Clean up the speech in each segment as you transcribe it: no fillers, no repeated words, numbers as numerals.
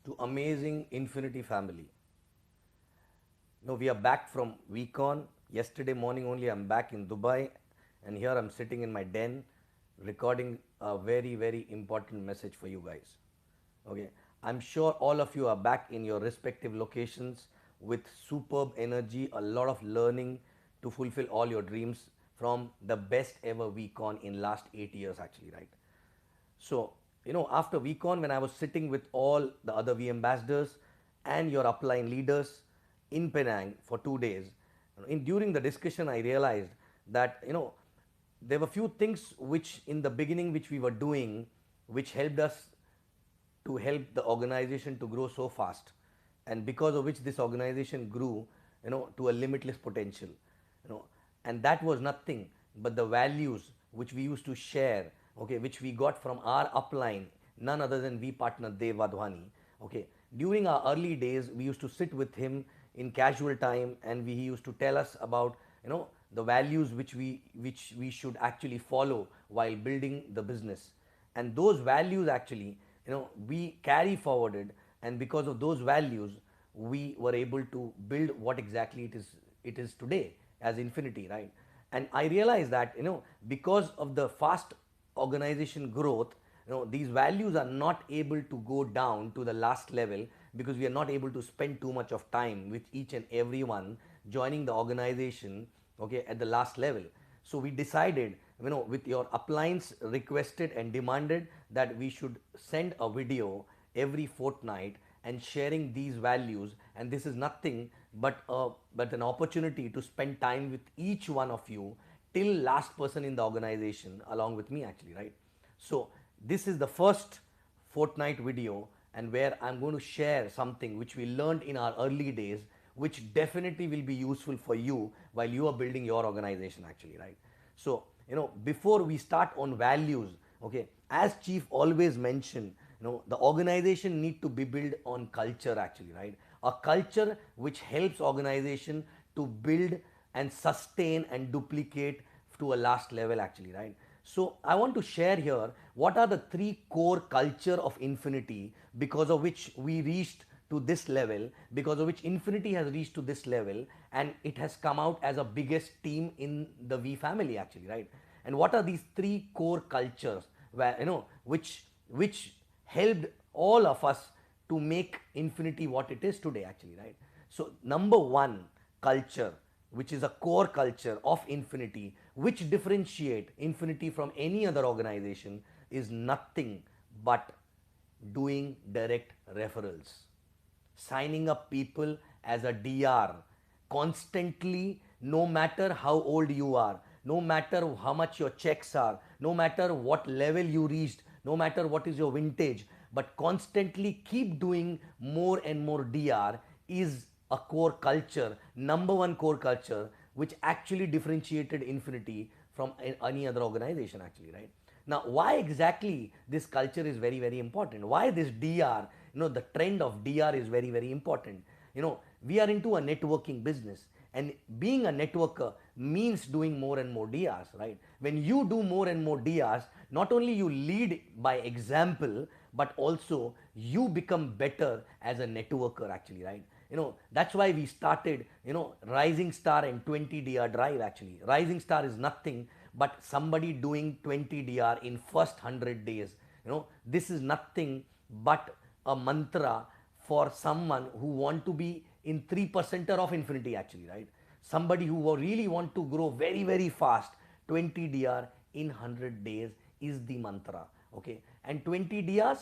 to amazing Infinity family. No, we are back from week on. Yesterday morning only I'm back in Dubai, and here I'm sitting in my den recording a very, very important message for you guys. Okay, I'm sure all of you are back in your respective locations with superb energy, a lot of learning to fulfill all your dreams from the best ever week on in last 8 years actually, right? So, after VCon, when I was sitting with all the other V ambassadors and your upline leaders in Penang for 2 days, during the discussion, I realized that, there were few things which in the beginning which we were doing, which helped us to help the organization to grow so fast, and because of which this organization grew, to a limitless potential, you know and that was nothing but the values which we used to share, okay, which we got from our upline, none other than V partner Dev Wadhwani. Okay, during our early days we used to sit with him in casual time, and he used to tell us about, the values which we should actually follow while building the business. And those values actually, we carry forwarded, and because of those values we were able to build what exactly it is today as Infinity, right? And I realized that, because of the fast organization growth, these values are not able to go down to the last level, because we are not able to spend too much of time with each and everyone joining the organization, okay, at the last level. So we decided, with your uplines requested and demanded, that we should send a video every fortnight and sharing these values. And this is nothing but an opportunity to spend time with each one of you till last person in the organization along with me actually, right? So this is the first fortnight video, and where I'm going to share something which we learned in our early days, which definitely will be useful for you while you are building your organization actually, right? So, before we start on values, okay, as chief always mentioned, the organization need to be built on culture actually, right? A culture which helps organization to build and sustain and duplicate to a last level actually, right? So I want to share here what are the three core culture of Infinity, because of which we reached to this level, because of which Infinity has reached to this level, and it has come out as a biggest team in the V family actually, right? And what are these three core cultures where, which helped all of us to make Infinity what it is today actually, right? So number one culture, which is a core culture of Infinity, which differentiate Infinity from any other organization, is nothing but doing direct referrals, signing up people as a DR constantly, no matter how old you are, no matter how much your checks are, no matter what level you reached, no matter what is your vintage, but constantly keep doing more and more DR is a core culture, number one core culture, which actually differentiated Infinity from any other organization actually, right? Now, why exactly this culture is very, very important? Why this DR, the trend of DR is very, very important. We are into a networking business, and being a networker means doing more and more DRs, right? When you do more and more DRs, not only you lead by example, but also you become better as a networker actually, right? That's why we started, Rising Star and 20 DR drive actually. Rising Star is nothing but somebody doing 20 DR in first 100 days. This is nothing but a mantra for someone who want to be in 3%er of Infinity actually, right? Somebody who really want to grow very, very fast, 20 DR in 100 days is the mantra, okay? And 20 DRs,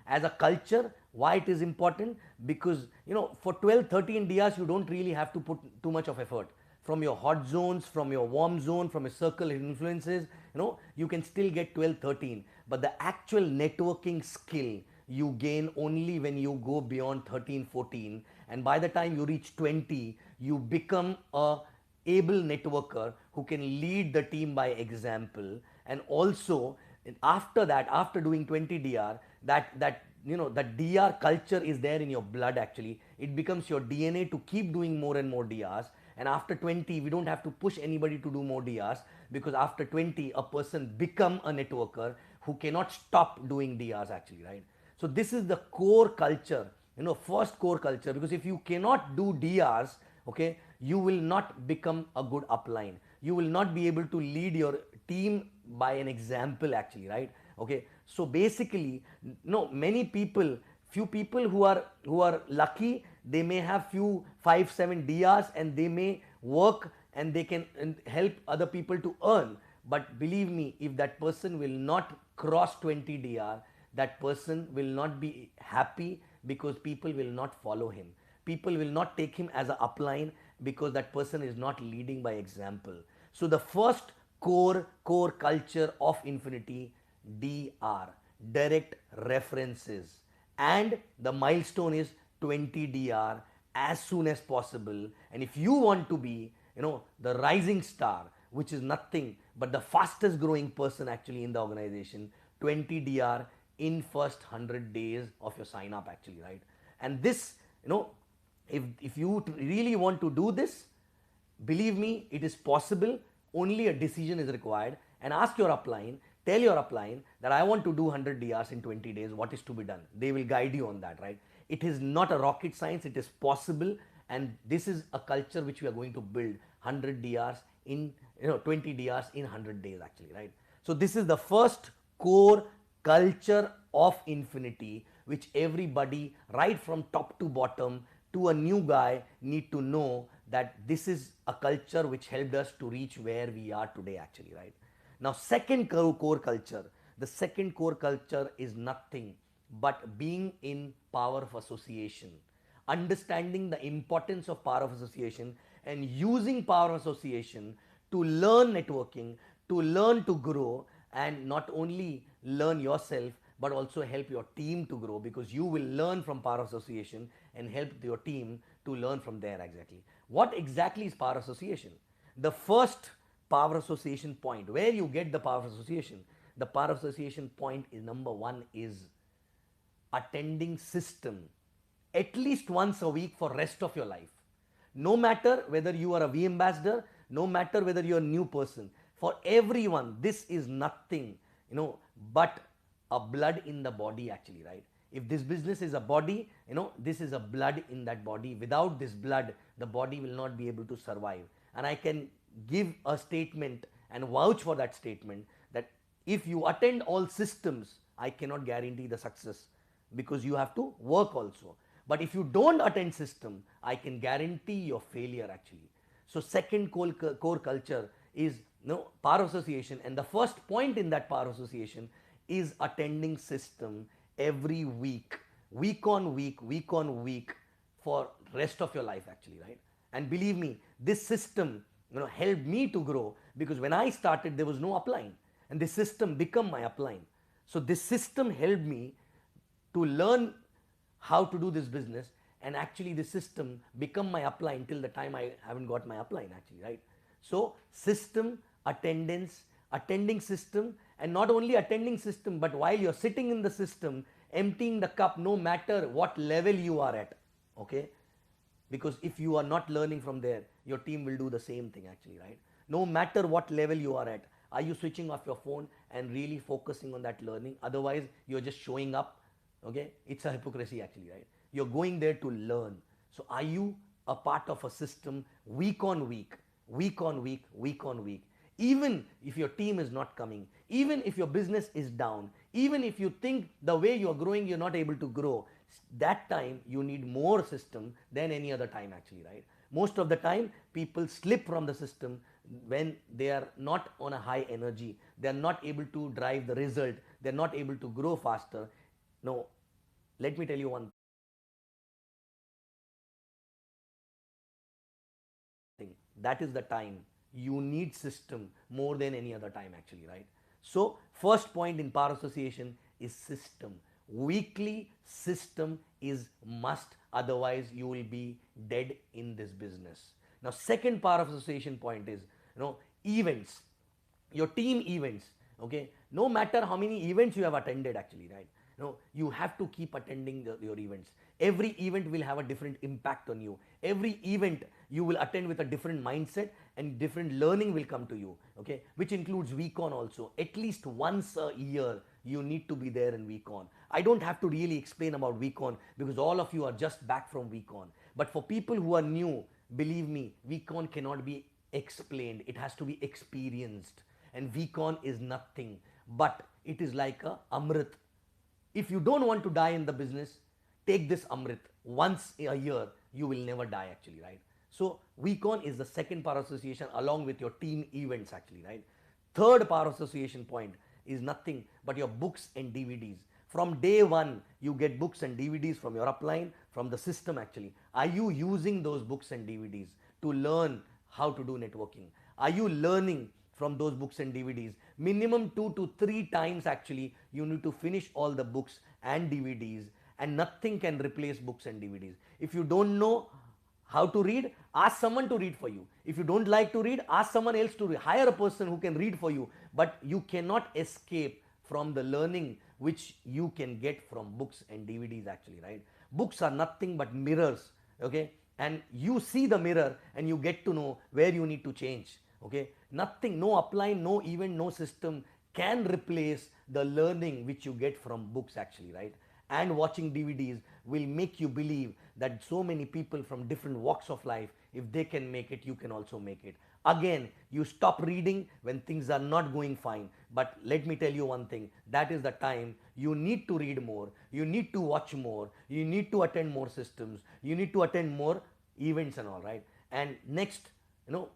as a culture, why it is important? Because, for 12, 13 DRs, you don't really have to put too much of effort. From your hot zones, from your warm zone, from a circle of influences, you can still get 12, 13. But the actual networking skill you gain only when you go beyond 13, 14. And by the time you reach 20, you become a able networker who can lead the team by example. And also, after that, after doing 20 DR, that DR culture is there in your blood actually. It becomes your DNA to keep doing more and more DRs. And after 20, we don't have to push anybody to do more DRs, because after 20, a person become a networker who cannot stop doing DRs actually, right? So this is the core culture, first core culture, because if you cannot do DRs, okay, you will not become a good upline. You will not be able to lead your team by an example actually, right? Okay, so basically, many people, few people who are lucky, they may have few 5 7 DRs and they may work and they can help other people to earn. But believe me, if that person will not cross 20 DR, that person will not be happy, because people will not follow him. People will not take him as an upline, because that person is not leading by example. So the first core culture of Infiniti, DR, direct references, and the milestone is 20 DR as soon as possible. And if you want to be, the rising star, which is nothing but the fastest growing person actually in the organization, 20 DR in first 100 days of your sign up actually, right? And this, if you really want to do this, believe me, it is possible. Only a decision is required, and ask your upline, tell your upline that I want to do 100 DRs in 20 days, what is to be done. They will guide you on that, right? It is not a rocket science, it is possible, and this is a culture which we are going to build. 100 DRs in, 20 DRs in 100 days actually, right? So this is the first core culture of Infiniti, which everybody right from top to bottom to a new guy need to know, that this is a culture which helped us to reach where we are today actually, right? Now second core culture, the second core culture is nothing but being in power of association, understanding the importance of power of association and using power of association to learn networking, to learn to grow, and not only learn yourself but also help your team to grow, because you will learn from power of association and help your team to learn from there exactly. What exactly is power association? The first power association point, where you get the power association, the power association point is number one is attending system at least once a week for rest of your life. No matter whether you are a V ambassador, no matter whether you are a new person, for everyone this is nothing, but a blood in the body actually, right? If this business is a body, this is a blood in that body. Without this blood, the body will not be able to survive. And I can give a statement and vouch for that statement, that if you attend all systems, I cannot guarantee the success, because you have to work also. But if you don't attend system, I can guarantee your failure actually. So second core culture is power association, and the first point in that power association is attending system every week, week on week for rest of your life actually, right? And believe me, this system helped me to grow, because when I started there was no upline, and this system become my upline. So this system helped me to learn how to do this business, and actually the system become my upline till the time I haven't got my upline actually, right? So system, attendance, attending system, and not only attending system, but while you're sitting in the system, emptying the cup, no matter what level you are at, okay? Because if you are not learning from there, your team will do the same thing actually, right? No matter what level you are at, are you switching off your phone and really focusing on that learning? Otherwise you're just showing up, okay? It's a hypocrisy actually, right? You're going there to learn. So are you a part of a system week on week, week on week, week on week? Even if your team is not coming, even if your business is down, even if you think the way you're growing you're not able to grow, that time you need more system than any other time actually, right? Most of the time people slip from the system when they are not on a high energy, they are not able to drive the result, they are not able to grow faster. No, let me tell you one thing, that is the time you need system more than any other time actually, right? So first point in power association is system. Weekly system is must, otherwise you will be dead in this business. Now second power of association point is events, your team events, okay? No matter how many events you have attended actually, right? You have to keep attending your events. Every event will have a different impact on you. Every event you will attend with a different mindset, and different learning will come to you, okay, which includes weekon also. At least once a year you need to be there in weekon. I don't have to really explain about weekon because all of you are just back from weekon. But for people who are new, believe me, weekon cannot be explained, it has to be experienced. And weekon is nothing but it is like a amrit. If you don't want to die in the business, take this amrit once a year, you will never die actually, right? So weekon is the second power association along with your team events actually, right? Third power association point is nothing but your books and DVDs. From day one, you get books and DVDs from your upline, from the system actually. Are you using those books and DVDs to learn how to do networking? Are you learning from those books and DVDs? Minimum 2 to 3 times actually you need to finish all the books and DVDs, and nothing can replace books and DVDs. If you don't know how to read, ask someone to read for you. If you don't like to read, ask someone else to read. Hire a person who can read for you, but you cannot escape from the learning which you can get from books and DVDs actually, right? Books are nothing but mirrors, okay, and you see the mirror and you get to know where you need to change, okay. Nothing, no upline, no event, no system can replace the learning which you get from books actually, right? And watching DVDs will make you believe that so many people from different walks of life, if they can make it, you can also make it. Again, you stop reading when things are not going fine. But let me tell you one thing, that is the time you need to read more, you need to watch more, you need to attend more systems, you need to attend more events and all, right? And next,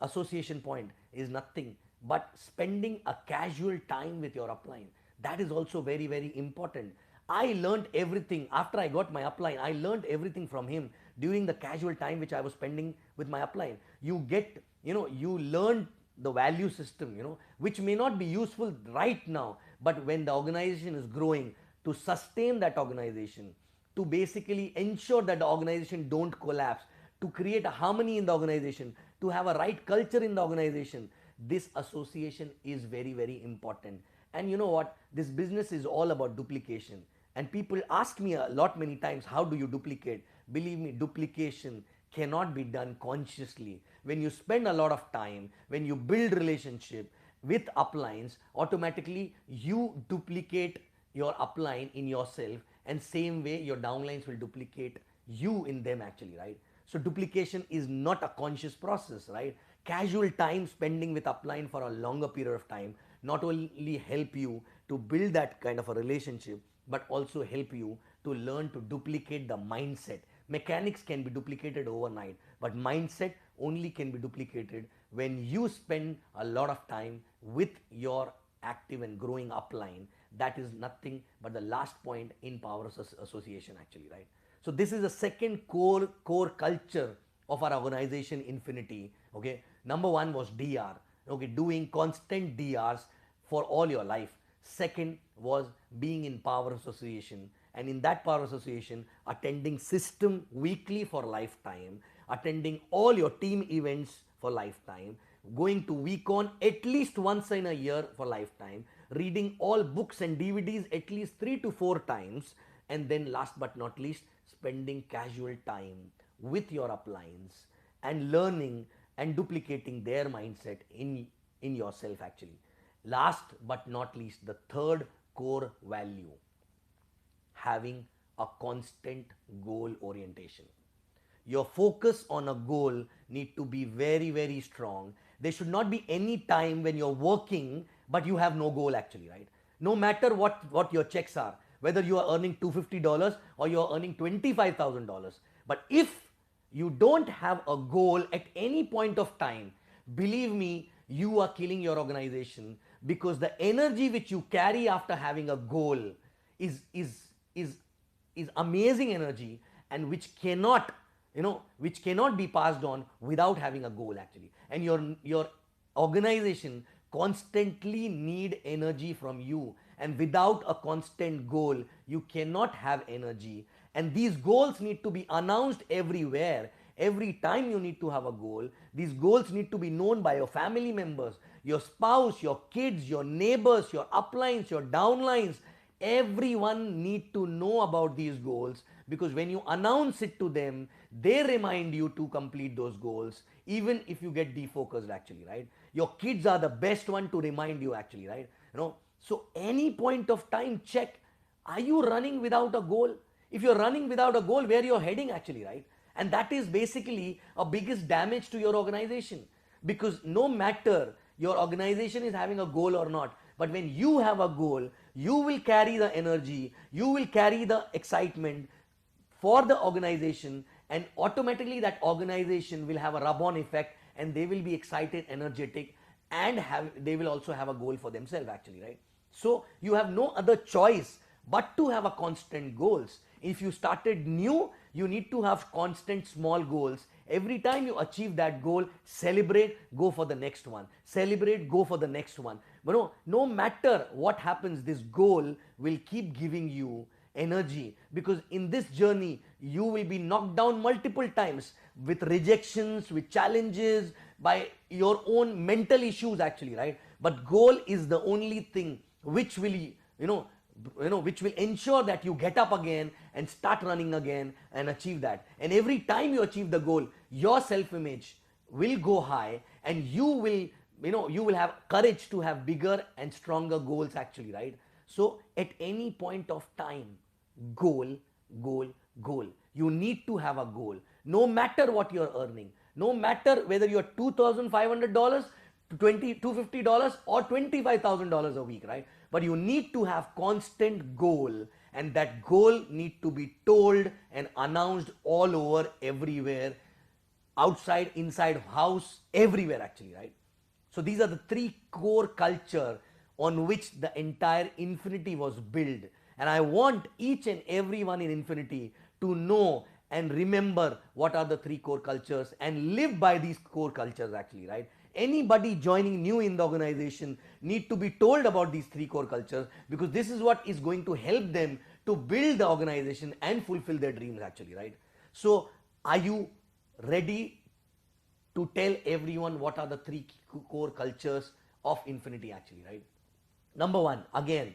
association point is nothing but spending a casual time with your upline. That is also very, very important. I learned everything after I got my upline. I learned everything from him during the casual time which I was spending with my upline. You get, you learn the value system, which may not be useful right now, but when the organization is growing, to sustain that organization, to basically ensure that the organization don't collapse, to create a harmony in the organization, to have a right culture in the organization, this association is very, very important. And you know what? This business is all about duplication. And people ask me a lot many times, how do you duplicate? Believe me, duplication cannot be done consciously. When you spend a lot of time, when you build relationship with uplines, automatically you duplicate your upline in yourself, and same way your downlines will duplicate you in them actually, right? So duplication is not a conscious process, right? Casual time spending with upline for a longer period of time not only help you to build that kind of a relationship, but also help you to learn to duplicate the mindset. Mechanics can be duplicated overnight, but mindset only can be duplicated when you spend a lot of time with your active and growing upline. That is nothing but the last point in power association actually, right? So this is the second core culture of our organization Infiniti, okay. Number one was DR, okay, doing constant DRs for all your life. Second was being in power association, and in that power association attending system weekly for lifetime, attending all your team events for lifetime, going to weekon at least once in a year for lifetime, reading all books and DVDs at least 3 to 4 times, and then last but not least, spending casual time with your uplines and learning and duplicating their mindset in yourself actually. Last but not least, the third core value, having a constant goal orientation. Your focus on a goal need to be very, very strong. There should not be any time when you're working but you have no goal actually, right? No matter what your checks are, whether you are earning $250 or you are earning $25,000. But if you don't have a goal at any point of time, believe me, you are killing your organization, because the energy which you carry after having a goal is amazing energy, and which cannot be passed on without having a goal actually. And your organization constantly need energy from you, and without a constant goal you cannot have energy. And these goals need to be announced everywhere. Every time you need to have a goal, these goals need to be known by your family members, your spouse, your kids, your neighbors, your uplines, your downlines. everyone need to know about these goals, because when you announce it to them, they remind you to complete those goals, even if you get defocused actually, right? Your kids are the best one to remind you actually, right? So any point of time, check, are you running without a goal? If you're running without a goal, where you're heading actually, right? And that is basically a biggest damage to your organization, because no matter your organization is having a goal or not, but when you have a goal, you will carry the energy, you will carry the excitement for the organization, and automatically that organization will have a rub-on effect, and they will be excited, energetic, and they will also have a goal for themselves actually, right? So you have no other choice but to have a constant goals. If you started new, you need to have constant small goals. Every time you achieve that goal, celebrate, go for the next one, celebrate, go for the next one. But no matter what happens, this goal will keep giving you energy, because in this journey you will be knocked down multiple times with rejections, with challenges, by your own mental issues actually, right? But goal is the only thing which will which will ensure that you get up again and start running again and achieve that. And every time you achieve the goal, your self image will go high, and you will have courage to have bigger and stronger goals actually, right? So at any point of time, goal, goal, goal. You need to have a goal, no matter what you're earning, no matter whether you're $2,500 to $250 or $25,000 a week, right? But you need to have constant goal, and that goal need to be told and announced all over, everywhere, outside, inside house, everywhere actually, right? So these are the three core culture on which the entire Infiniti was built. And I want each and everyone in Infiniti to know and remember what are the three core cultures and live by these core cultures actually, right? Anybody joining new in the organization need to be told about these three core cultures, because this is what is going to help them to build the organization and fulfill their dreams actually, right? So are you ready to tell everyone what are the three core cultures of Infiniti actually, right? Number one, again,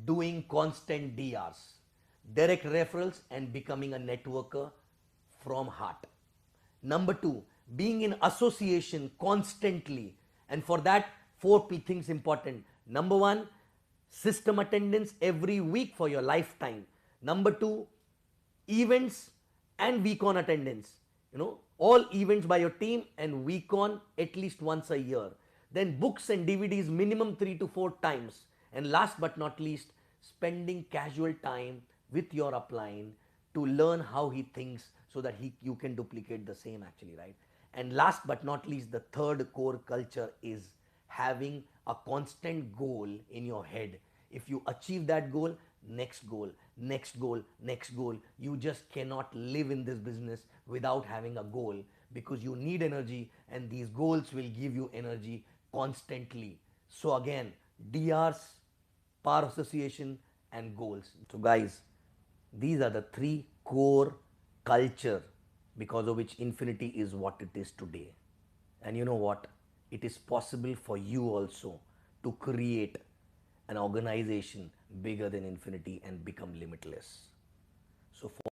doing constant DRs, direct referrals, and becoming a networker from heart. Number two, being in association constantly, and for that, four things important. Number one, system attendance every week for your lifetime. Number two, events and week on attendance, all events by your team, and week on at least once a year. Then books and DVDs minimum 3 to 4 times. And last but not least, spending casual time with your upline to learn how he thinks, so that you can duplicate the same actually, right? And last but not least, the third core culture is having a constant goal in your head. If you achieve that goal, next goal, next goal, next goal. You just cannot live in this business without having a goal, because you need energy, and these goals will give you energy constantly. So again, DRs, power association, and goals. So guys, these are the three core culture because of which Infiniti is what it is today. And you know what? It is possible for you also to create an organization bigger than Infiniti and become limitless. So for